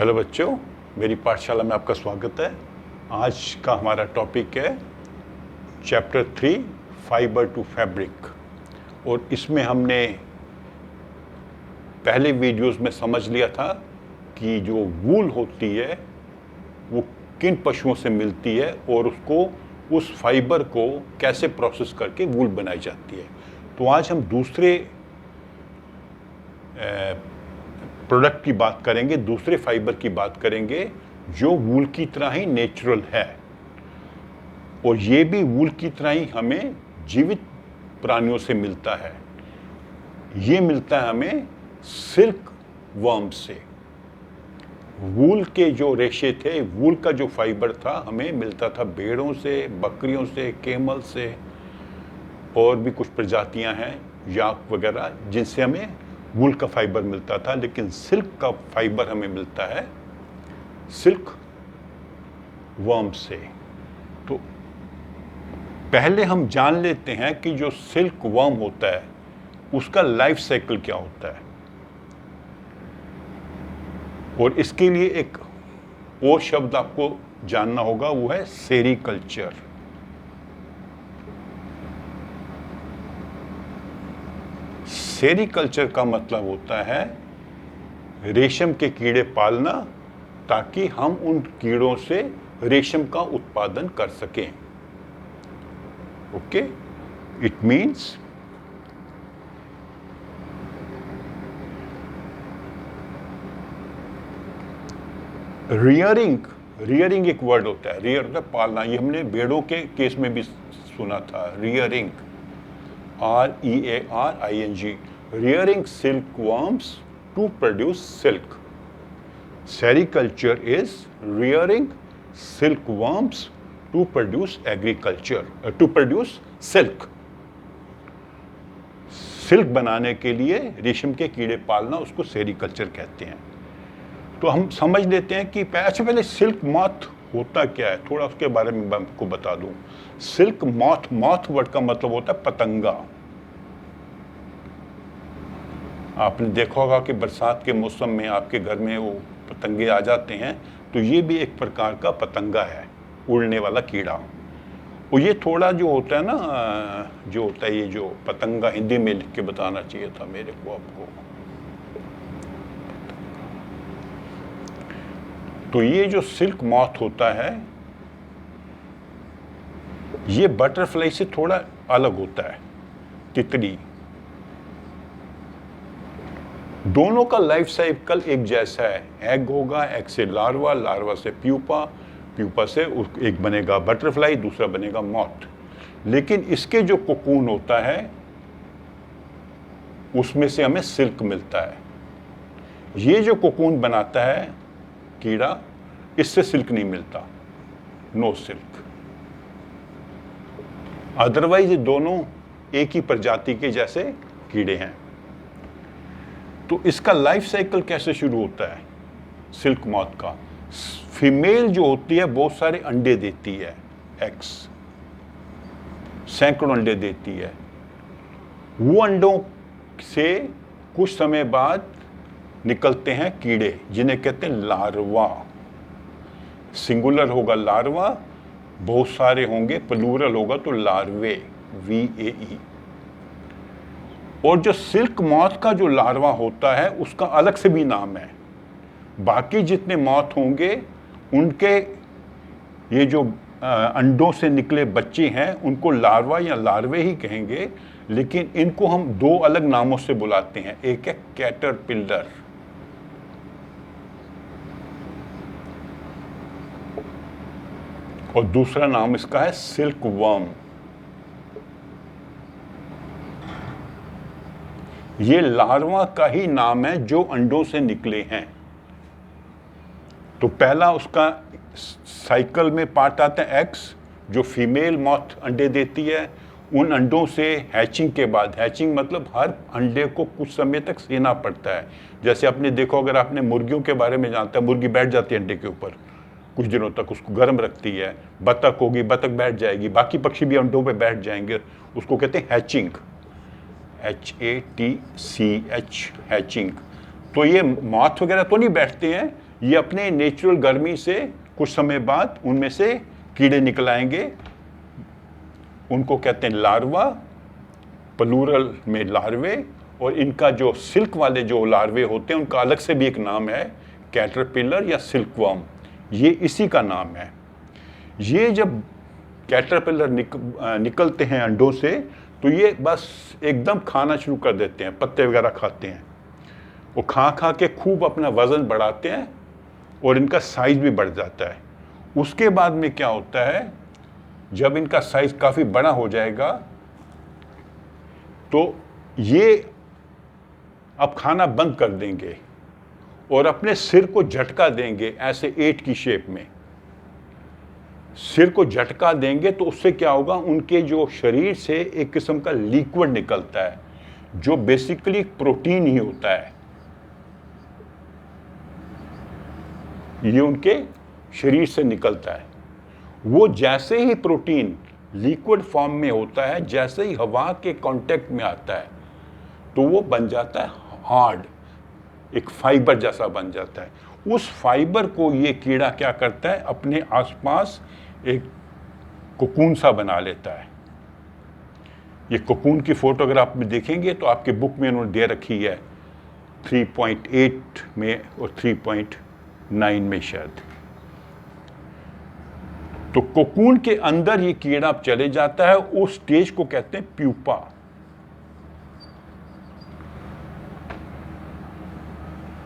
Hello बच्चों, मेरी पाठशाला में आपका स्वागत है। आज का हमारा टॉपिक है चैप्टर 3 फाइबर टू फैब्रिक। और इसमें हमने पहले वीडियोस में समझ लिया था कि जो वूल होती है वो किन पशुओं से मिलती है और उसको उस फाइबर को कैसे प्रोसेस करके वूल बनाई जाती है। तो आज हम दूसरे प्रोडक्ट की बात करेंगे, दूसरे फाइबर की बात करेंगे जो वूल की तरह ही नेचुरल है, और ये भी वूल की तरह ही हमें जीवित प्राणियों से मिलता है। ये मिलता है हमें सिल्क वर्म से। वूल के जो रेशे थे, वूल का जो फाइबर था, हमें मिलता था भेड़ों से, बकरियों से, कैमल से, और भी कुछ प्रजातियां हैं याक वगैरह जिनसे हमें वूल का फाइबर मिलता था। लेकिन सिल्क का फाइबर हमें मिलता है सिल्क वर्म से। तो पहले हम जान लेते हैं कि जो सिल्क वर्म होता है उसका लाइफ साइकिल क्या होता है, और इसके लिए एक और शब्द आपको जानना होगा, वो है सेरीकल्चर। सेरीकल्चर का मतलब होता है रेशम के कीड़े पालना, ताकि हम उन कीड़ों से रेशम का उत्पादन कर सकें। ओके, इट मीन्स रियरिंग एक वर्ड होता है। रियर होता है पालना। ये हमने भेड़ों के केस में भी सुना था। Rearing, REARING, rearing silkworms to produce silk. Sericulture is rearing silkworms to produce to produce silk. Silk बनाने के लिए रेशम के कीड़े पालना, उसको सेरीकल्चर कहते हैं। तो हम समझ लेते हैं कि पहले सिल्क मॉथ होता क्या है, थोड़ा उसके बारे में मैं आपको बता दूं। सिल्क मॉथ वर्ड का मतलब होता है पतंगा। आपने देखा होगा कि बरसात के मौसम में आपके घर में वो पतंगे आ जाते हैं, तो ये भी एक प्रकार का पतंगा है, उड़ने वाला कीड़ा। और ये थोड़ा जो होता है ना, जो होता है ये जो पतंगा, हिंदी में लिख के बताना चाहिए था मेरे को आपको। तो ये जो सिल्क मॉथ होता है ये बटरफ्लाई से थोड़ा अलग होता है, तितली। दोनों का लाइफ साइकिल एक जैसा है। एग होगा, एग से लार्वा, लार्वा से प्यूपा, प्यूपा से एक बनेगा बटरफ्लाई, दूसरा बनेगा मॉथ। लेकिन इसके जो कोकून होता है उसमें से हमें सिल्क मिलता है। ये जो कोकून बनाता है कीड़ा, इससे सिल्क नहीं मिलता, नो सिल्क। अदरवाइज दोनों एक ही प्रजाति के जैसे कीड़े हैं। तो इसका लाइफ साइकिल कैसे शुरू होता है सिल्क मॉथ का? फीमेल जो होती है बहुत सारे अंडे देती है, एग्स, सैकड़ों अंडे देती है। वो अंडों से कुछ समय बाद निकलते हैं कीड़े, जिन्हें कहते हैं लार्वा। सिंगुलर होगा लार्वा, बहुत सारे होंगे, प्लूरल होगा तो लार्वे, VAE। और जो सिल्क मॉथ का जो लार्वा होता है उसका अलग से भी नाम है। बाकी जितने मॉथ होंगे उनके ये जो अंडों से निकले बच्चे हैं उनको लार्वा या लार्वे ही कहेंगे, लेकिन इनको हम दो अलग नामों से बुलाते हैं। एक है कैटरपिलर, और दूसरा नाम इसका है सिल्क वर्म। ये लार्वा का ही नाम है जो अंडों से निकले हैं। तो पहला उसका साइकिल में पार्ट आता है एग्स, जो फीमेल मॉथ अंडे देती है। उन अंडों से हैचिंग के बाद, हैचिंग मतलब हर अंडे को कुछ समय तक सेना पड़ता है। जैसे आपने देखो, अगर आपने मुर्गियों के बारे में जानता है, मुर्गी बैठ जाती है अंडे के ऊपर कुछ दिनों तक, उसको गर्म रखती है। बतख होगी, बतख बैठ जाएगी, बाकी पक्षी भी अंडों पे बैठ जाएंगे, उसको कहते हैं हैचिंग, HATCH, हैचिंग। तो ये मॉथ वगैरह तो नहीं बैठते हैं, ये अपने नेचुरल गर्मी से कुछ समय बाद उनमें से कीड़े निकल आएंगे, उनको कहते हैं लार्वा, प्लूरल में लार्वे। और इनका जो सिल्क वाले जो लार्वे होते हैं उनका अलग से भी एक नाम है, कैटरपिलर या सिल्कवर्म, ये इसी का नाम है। ये जब कैटरपिलर निकलते हैं अंडों से तो ये बस एकदम खाना शुरू कर देते हैं, पत्ते वगैरह खाते हैं। वो खा खा के खूब अपना वज़न बढ़ाते हैं और इनका साइज़ भी बढ़ जाता है। उसके बाद में क्या होता है, जब इनका साइज़ काफ़ी बड़ा हो जाएगा तो ये अब खाना बंद कर देंगे और अपने सिर को झटका देंगे, ऐसे 8 की शेप में सिर को झटका देंगे। तो उससे क्या होगा, उनके जो शरीर से एक किस्म का लिक्विड निकलता है जो बेसिकली प्रोटीन ही होता है। ये उनके शरीर से निकलता है। वो जैसे ही प्रोटीन लिक्विड फॉर्म में होता है, जैसे ही हवा के कांटेक्ट में आता है तो वो बन जाता है हार्ड, एक फाइबर जैसा बन जाता है। उस फाइबर को ये कीड़ा क्या करता है, अपने आसपास एक कोकून सा बना लेता है। ये कोकून की फोटो अगर आप देखेंगे तो आपके बुक में उन्होंने दे रखी है 3.8 में और 3.9 में शायद। तो कोकून के अंदर ये कीड़ा चले जाता है, उस स्टेज को कहते हैं प्यूपा।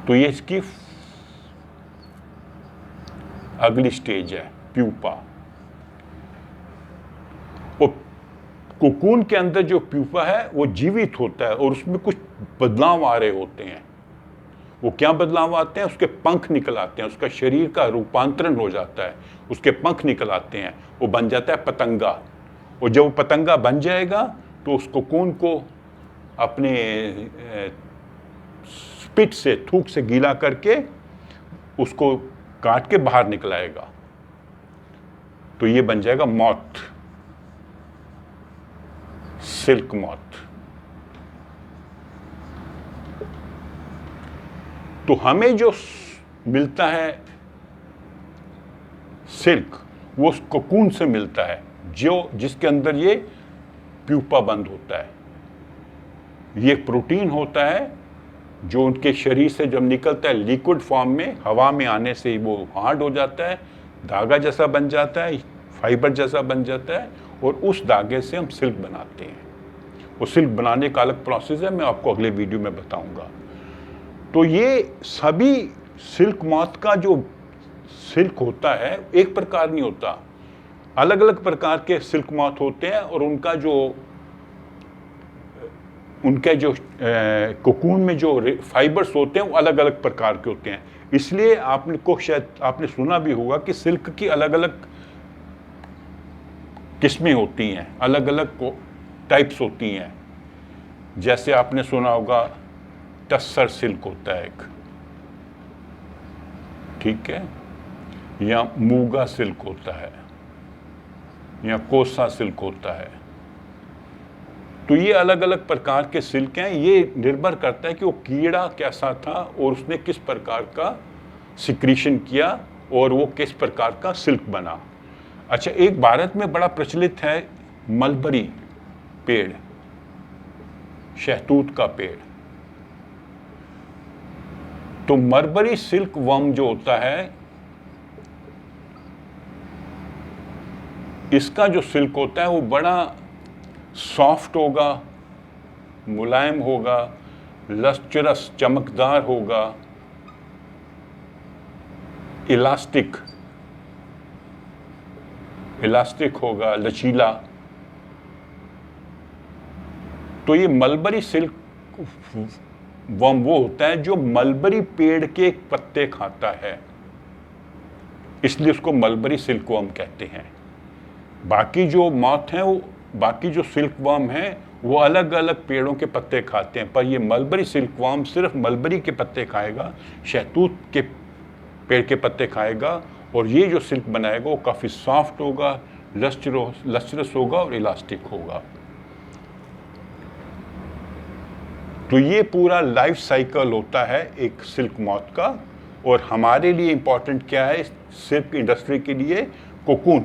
तो ये इसकी अगली स्टेज है, प्यूपा। और कोकून के अंदर जो प्यूपा है वो जीवित होता है और उसमें कुछ बदलाव आ रहे होते हैं। वो क्या बदलाव आते हैं, उसके पंख निकल आते हैं, उसका शरीर का रूपांतरण हो जाता है, उसके पंख निकल आते हैं, वो बन जाता है पतंगा। और जब वो पतंगा बन जाएगा तो उस कोकून को अपने स्पिट से, थूक से गीला करके उसको काट के बाहर निकलाएगा। तो ये बन जाएगा मॉथ, सिल्क मॉथ। तो हमें जो मिलता है सिल्क, वो उस कोकून से मिलता है जो जिसके अंदर ये प्यूपा बंद होता है। ये प्रोटीन होता है जो उनके शरीर से जब निकलता है लिक्विड फॉर्म में, हवा में आने से ही वो हार्ड हो जाता है, धागा जैसा बन जाता है, फाइबर जैसा बन जाता है, और उस धागे से हम सिल्क बनाते हैं। वो सिल्क बनाने का अलग प्रोसेस है, मैं आपको अगले वीडियो में बताऊंगा। तो ये सभी सिल्क मॉथ का जो सिल्क होता है एक प्रकार नहीं होता, अलग अलग प्रकार के सिल्क मॉथ होते हैं और उनका जो उनके जो कोकून में जो फाइबर्स होते हैं वो अलग अलग प्रकार के होते हैं। इसलिए शायद आपने सुना भी होगा कि सिल्क की अलग अलग किस्में होती हैं, अलग अलग टाइप्स होती हैं। जैसे आपने सुना होगा टस्सर सिल्क होता है एक, ठीक है, या मूगा सिल्क होता है, या कोसा सिल्क होता है। तो ये अलग अलग प्रकार के सिल्क हैं। ये निर्भर करता है कि वो कीड़ा कैसा था और उसने किस प्रकार का सिक्रीशन किया और वो किस प्रकार का सिल्क बना। अच्छा, एक भारत में बड़ा प्रचलित है मलबरी पेड़, शहतूत का पेड़। तो मलबरी सिल्क वर्म जो होता है, इसका जो सिल्क होता है वो बड़ा सॉफ्ट होगा, मुलायम होगा, लस्ट्रस, चमकदार होगा, इलास्टिक होगा, लचीला। तो ये मलबरी सिल्क वर्म वो होता है जो मलबरी पेड़ के पत्ते खाता है, इसलिए उसको मलबरी सिल्क वर्म कहते हैं। बाकी जो मॉथ हैं, वो बाकी जो सिल्क वर्म है वो अलग अलग पेड़ों के पत्ते खाते हैं, पर ये मलबरी सिल्क वर्म सिर्फ मलबरी के पत्ते खाएगा, शहतूत के पेड़ के पत्ते खाएगा, और ये जो सिल्क बनाएगा वो काफ़ी सॉफ्ट होगा, लस्ट्रस होगा और इलास्टिक होगा। तो ये पूरा लाइफ साइकिल होता है एक सिल्क मॉथ का। और हमारे लिए इम्पॉर्टेंट क्या है सिल्क इंडस्ट्री के लिए? कोकून,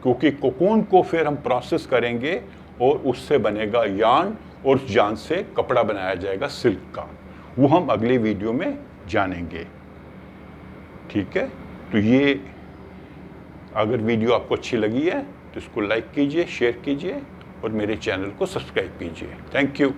क्योंकि कोकून को फिर हम प्रोसेस करेंगे और उससे बनेगा यार्न और उस यार्न से कपड़ा बनाया जाएगा सिल्क का। वो हम अगले वीडियो में जानेंगे। ठीक है, तो ये अगर वीडियो आपको अच्छी लगी है तो इसको लाइक कीजिए, शेयर कीजिए और मेरे चैनल को सब्सक्राइब कीजिए। Thank you.